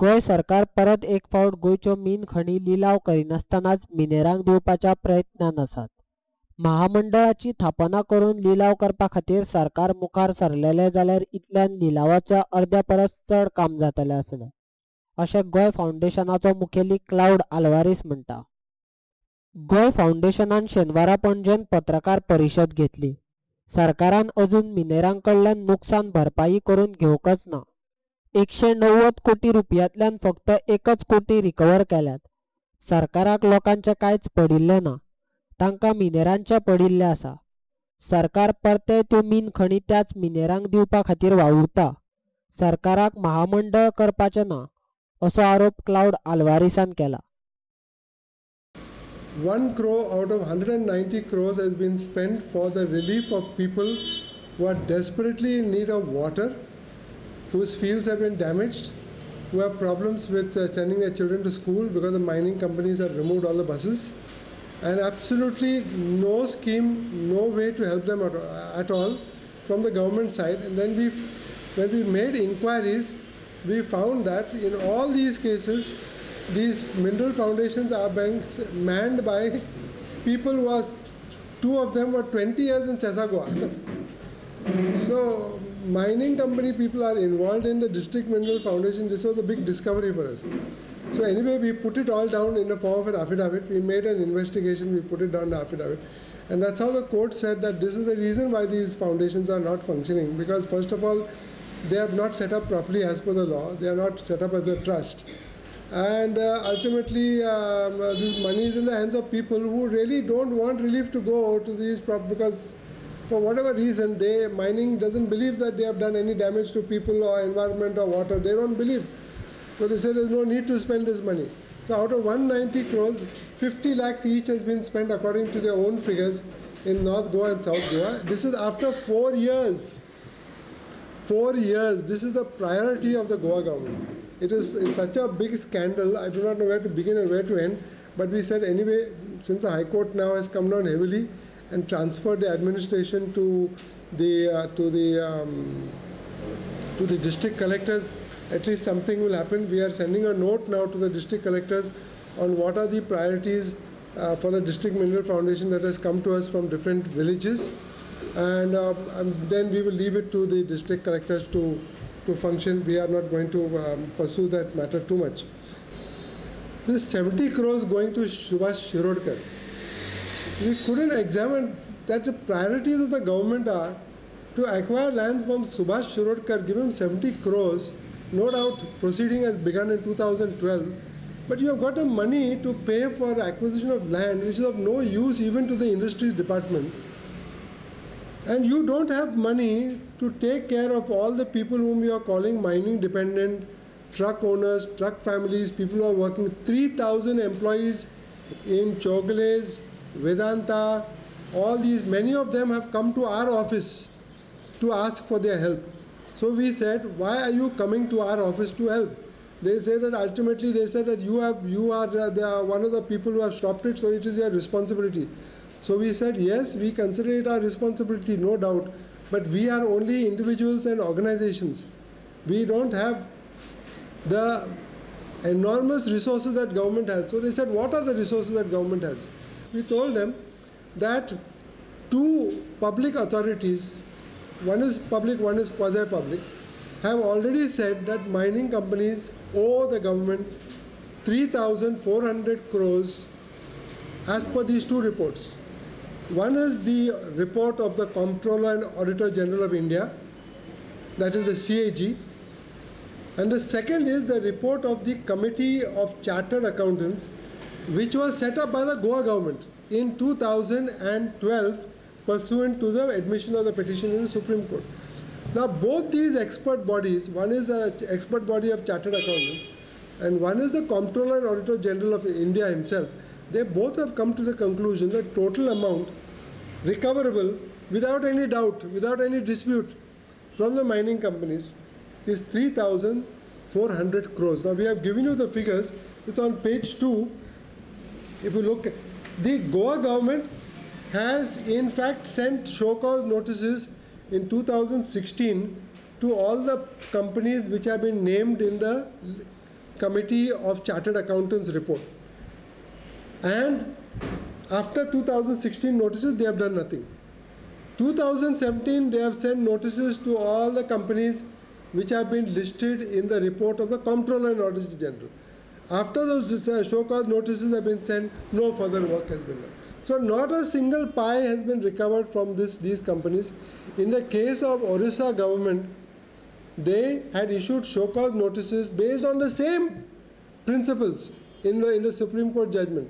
गोंय सरकार परत एक फावट गोंयच्यो मीन खणी लिलाव करिनासतनाच मिनेरांक दिवपाच्या प्रयत्नांत आसात. महामंडळाची स्थापना करून लिलाव करपा खातीर सरकार मुखार सरलेले जाल्यार इतल्यान लिलावाच्या अर्द्या परस चड काम जातलें आसलें, अशें गोंय फावंडेशनाचो मुखेली क्लाउड आल्वारीस म्हणटा. गोंय फावंडेशनान शेनवारा पणजेन पत्रकार परिशद घेतली. सरकारान अजून मिनेरांक कडल्यान नुकसान भरपाई करून घेवंकच ना. 190 कोटी रुपयांतल्यान फक्त 1 कोटी रिकवर केल्यात. सरकाराक लोकांचें कांयच पडिल्लें ना, तांकां मिनेरांचें पडिल्लें आसा. सरकार परते त्यो मीन खणी त्याच मिनेरांक दिवपा खातीर वावुरता. सरकाराक महामंडळ करपाचें ना, असो आरोप क्लाउड आल्वारीसान केला. 1 crore out of 190 crores has been spent for the relief of people who are desperately in need of water, whose fields have been damaged, who have problems with sending their children to school because the mining companies have removed all the buses, and absolutely no scheme, no way to help them at all from the government side. And then when we made inquiries, we found that in all these cases, these mineral foundations are banks manned by people who are, two of them were 20 years in Sesagua. So mining company people are involved in the district mineral foundation. This was a big discovery for us. So anyway, we put it all down in the form of an affidavit. We made an investigation, we put it down in the affidavit. And that's how the court said that this is the reason why these foundations are not functioning. Because first of all, they are not set up properly as per the law. They are not set up as a trust. And ultimately, this money is in the hands of people who really don't want relief to go to these because for whatever reason, mining doesn't believe that they have done any damage to people or environment or water. They don't believe. So they say there's no need to spend this money. So out of 190 crores, 50 lakhs each has been spent according to their own figures in North Goa and South Goa. This is after 4 years. 4 years. This is the priority of the Goa government. It's such a big scandal. I do not know where to begin and where to end. But we said anyway, since the High Court now has come down heavily and transferred the administration to the district collectors, at least something will happen. We are sending a note now to the district collectors on what are the priorities for the District Mineral Foundation that has come to us from different villages. And then we will leave it to the district collectors to function. We are not going to pursue that matter too much. This 70 crores going to Subhash Shirodkar. We couldn't examine that the priorities of the government are to acquire lands from Subhash Shirodkar, give him 70 crores. No doubt proceeding has begun in 2012. But you have got the money to pay for acquisition of land which is of no use even to the industries department. And you don't have money to take care of all the people whom you are calling mining dependent, truck owners, truck families, people who are working, 3,000 employees in Chogles, Vedanta, all these, many of them have come to our office to ask for their help. So we said, why are you coming to our office to help? They say that ultimately they said that you are one of the people who have stopped it, so it is your responsibility. So we said, yes, we consider it our responsibility, no doubt, but we are only individuals and organizations. We don't have the enormous resources that government has. So they said, what are the resources that government has? We told them that two public authorities, one is public, one is quasi-public, have already said that mining companies owe the government 3,400 crores as per these two reports. One is the report of the Comptroller and Auditor General of India, that is the CAG, and the second is the report of the Committee of Chartered Accountants, which was set up by the Goa government in 2012 pursuant to the admission of the petition in the Supreme Court. Now both these expert bodies, one is an expert body of Chartered Accountants and one is the Comptroller and Auditor General of India himself, they both have come to the conclusion that total amount recoverable without any doubt, without any dispute from the mining companies is 3,400 crores. Now we have given you the figures, it's on page 2. If you look, the Goa government has in fact sent show cause notices in 2016 to all the companies which have been named in the Committee of Chartered Accountants report. And after 2016 notices, they have done nothing. 2017, they have sent notices to all the companies which have been listed in the report of the Comptroller and Auditor General. After those show-cause notices have been sent, no further work has been done. So not a single pie has been recovered from these companies. In the case of Orissa government, they had issued show-cause notices based on the same principles in the Supreme Court judgment.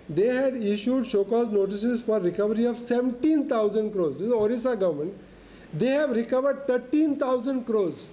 They had issued show-cause notices for recovery of 17,000 crores. This is the Orissa government. They have recovered 13,000 crores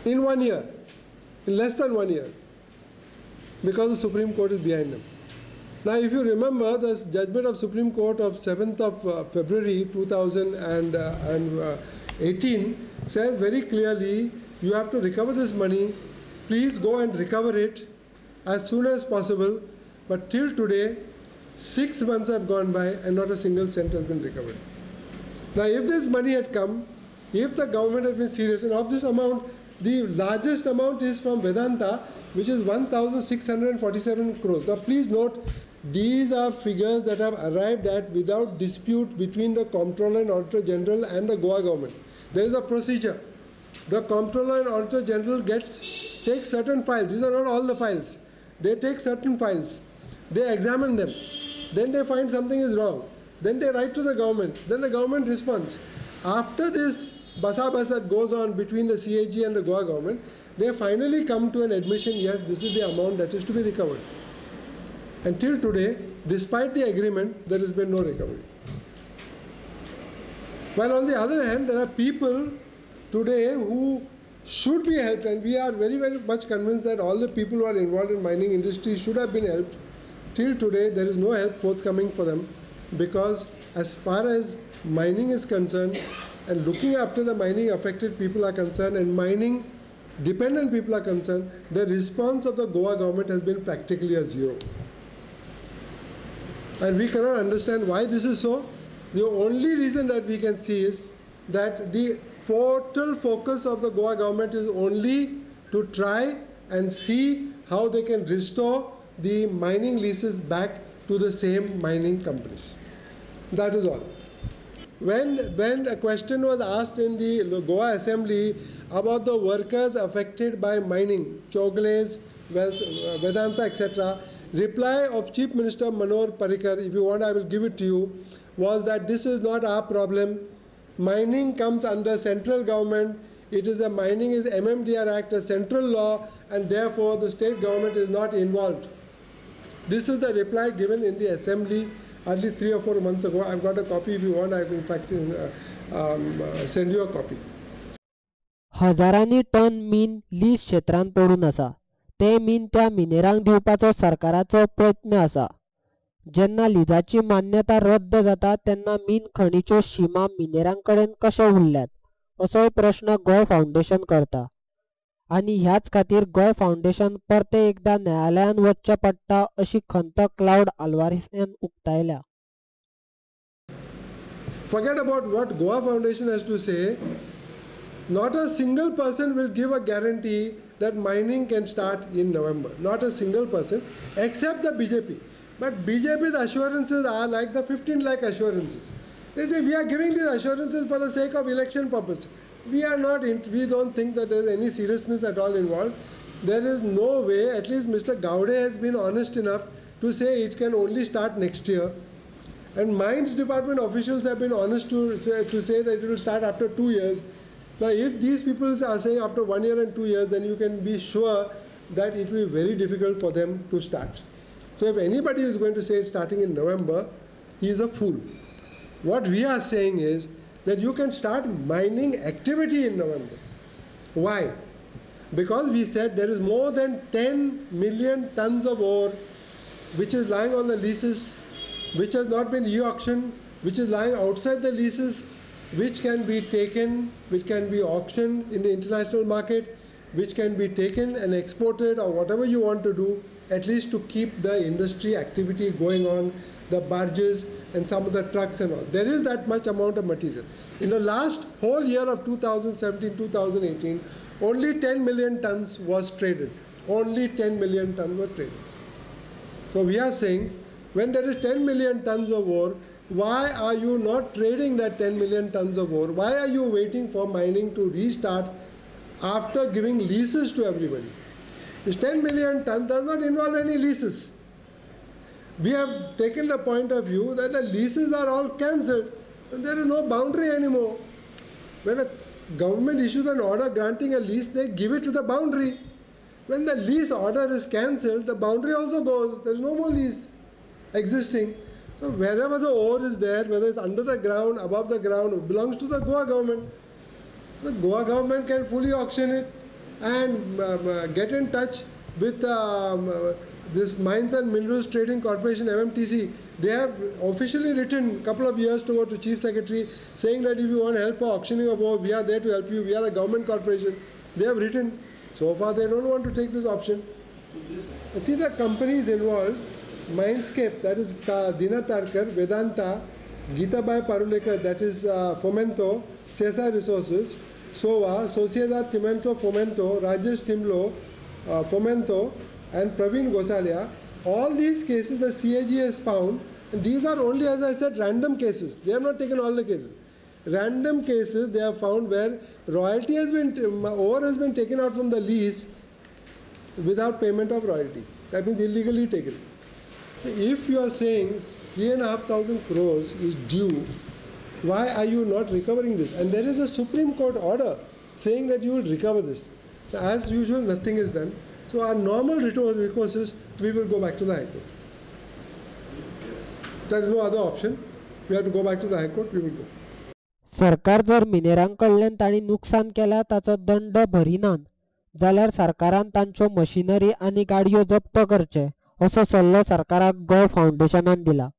in 1 year, in less than 1 year, because the Supreme Court is behind them. Now, if you remember, the judgment of Supreme Court of 7th of February 2018 says very clearly, you have to recover this money. Please go and recover it as soon as possible. But till today, 6 months have gone by and not a single cent has been recovered. Now, if this money had come, if the government had been serious, and of this amount, the largest amount is from Vedanta, which is 1,647 crores. Now, please note, these are figures that have arrived at without dispute between the Comptroller and Auditor General and the Goa government. There is a procedure. The Comptroller and Auditor General takes certain files. These are not all the files. They take certain files. They examine them. Then they find something is wrong. Then they write to the government. Then the government responds. After this basa that goes on between the CAG and the Goa government, they finally come to an admission, yes, this is the amount that is to be recovered. Until today, despite the agreement, there has been no recovery. While on the other hand, there are people today who should be helped, and we are very, very much convinced that all the people who are involved in mining industry should have been helped. Till today, there is no help forthcoming for them, because as far as mining is concerned, and looking after the mining affected people are concerned, and mining dependent people are concerned, the response of the Goa government has been practically a zero. And we cannot understand why this is so. The only reason that we can see is that the total focus of the Goa government is only to try and see how they can restore the mining leases back to the same mining companies. That is all. When a question was asked in the Goa Assembly about the workers affected by mining, Chogles, Vedanta, etc., reply of Chief Minister Manohar Parrikar, if you want I will give it to you, was that this is not our problem. Mining comes under central government. Mining is MMDR Act, a central law, and therefore the state government is not involved. This is the reply given in the Assembly hardly 3 or 4 months ago. I've got a copy. If you want, I can in fact send you a copy. हजारांनी ton mean lease क्षेत्रांत पडून आसा. ते mean त्या मिनेरांक दिवपाचो सरकाराचो प्रयत्न आसा. जेन्ना लिजाची मान्यता रद्द जाता तेन्ना मीन खणीच्यो शिमा मिनेरांकडेन कशे उरल्यात असोय प्रश्न गोय फाउंडेशन करता. आनी ह्याच खातीर गोय फाउंडेशन परते एकदा न्यायालयान वचचें पडटा अशी खंत क्लाउड आल्वारिसान उक्तायल्या. Forget about what Goa Foundation has to say. Not a single person will give a guarantee that mining can start in November. Not a single person, except the BJP. But BJP's assurances are like the 15 lakh assurances. They say we are giving these assurances for the sake of election purpose. We don't think that there is any seriousness at all involved. There is no way, at least Mr. Gowde has been honest enough to say it can only start next year. And Mines Department officials have been honest to say that it will start after 2 years. Now, if these people are saying after 1 year and 2 years, then you can be sure that it will be very difficult for them to start. So if anybody is going to say it's starting in November, he is a fool. What we are saying is that you can start mining activity in November. Why? Because we said there is more than 10 million tons of ore which is lying on the leases, which has not been e-auctioned, which is lying outside the leases, which can be taken, which can be auctioned in the international market, which can be taken and exported or whatever you want to do, at least to keep the industry activity going on, the barges, and some of the trucks and all. There is that much amount of material. In the last whole year of 2017-2018, only 10 million tons was traded. Only 10 million tons were traded. So we are saying, when there is 10 million tons of ore, why are you not trading that 10 million tons of ore? Why are you waiting for mining to restart after giving leases to everybody? This 10 million tons does not involve any leases. We have taken the point of view that the leases are all cancelled and there is no boundary anymore. When a government issues an order granting a lease, they give it to the boundary. When the lease order is cancelled, the boundary also goes. There is no more lease existing. So wherever the ore is there, whether it's under the ground, above the ground, it belongs to the Goa government. The Goa government can fully auction it and get in touch with this Mines and Minerals Trading Corporation, MMTC. They have officially written a couple of years ago to Chief Secretary saying that if you want help for auctioning of ore, we are there to help you. We are a government corporation. They have written. So far, they don't want to take this option. And see the companies involved: Mindscape, that is Dina Tarkar, Vedanta, Geetabai Parulekar, that is Fomento, Cesar Resources, SOVA, Sociedad Cimento Fomento, Rajesh Timlo, Fomento, and Praveen Gosalia. All these cases the CAG has found, and these are only, as I said, random cases. They have not taken all the cases. Random cases they have found where royalty has been, ore has been taken out from the lease without payment of royalty. That means illegally taken. If you are saying 3,500 crores is due, why are you not recovering this? And there is a Supreme Court order saying that you will recover this. As usual, nothing is done. So our normal recourse is we will go back to the High Court. There is no other option. We have to go back to the High Court, we will go. सरकार जर मिनेरांकडल्यान तांणी नुकसान केल्या ताचो दंड भरिनात जाल्यार सरकारान तांच्यो मशिनरी आनी गाडयो जप्त करचे असो सल्लो सरकाराक गो फाउंडेशनान दिला.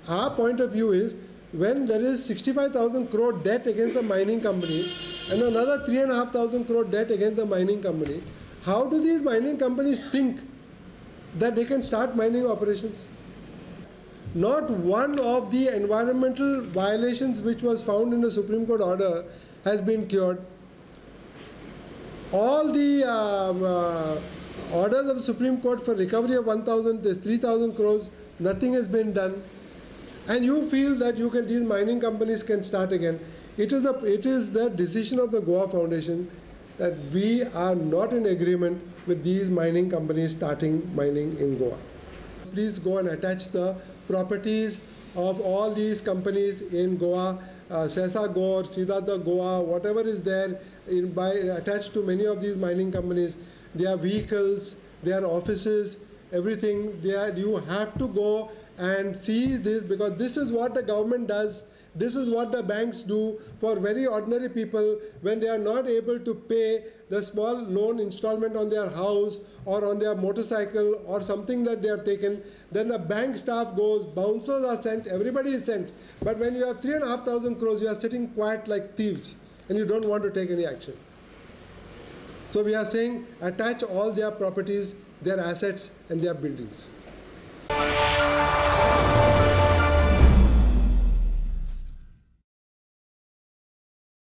Our point of view is, when there is 65,000 crore debt against the mining company and another 3,500 crore debt against the mining company, how do these mining companies think that they can start mining operations? Not one of the environmental violations which was found in the Supreme Court order has been cured. All the orders of the Supreme Court for recovery of 3,000 crores, nothing has been done. And you feel that these mining companies can start again. It is the decision of the Goa Foundation that we are not in agreement with these mining companies starting mining in Goa. Please go and attach the properties of all these companies in Goa, Sesa Gore, Siddhartha Goa, whatever is there attached to many of these mining companies, their vehicles, their offices, everything. You have to go and seize this, because this is what the government does. This is what the banks do for very ordinary people when they are not able to pay the small loan installment on their house or on their motorcycle or something that they have taken. Then the bank staff goes, bouncers are sent, everybody is sent. But when you have 3,500 crores, you are sitting quiet like thieves and you don't want to take any action. So we are saying attach all their properties, their assets and their buildings.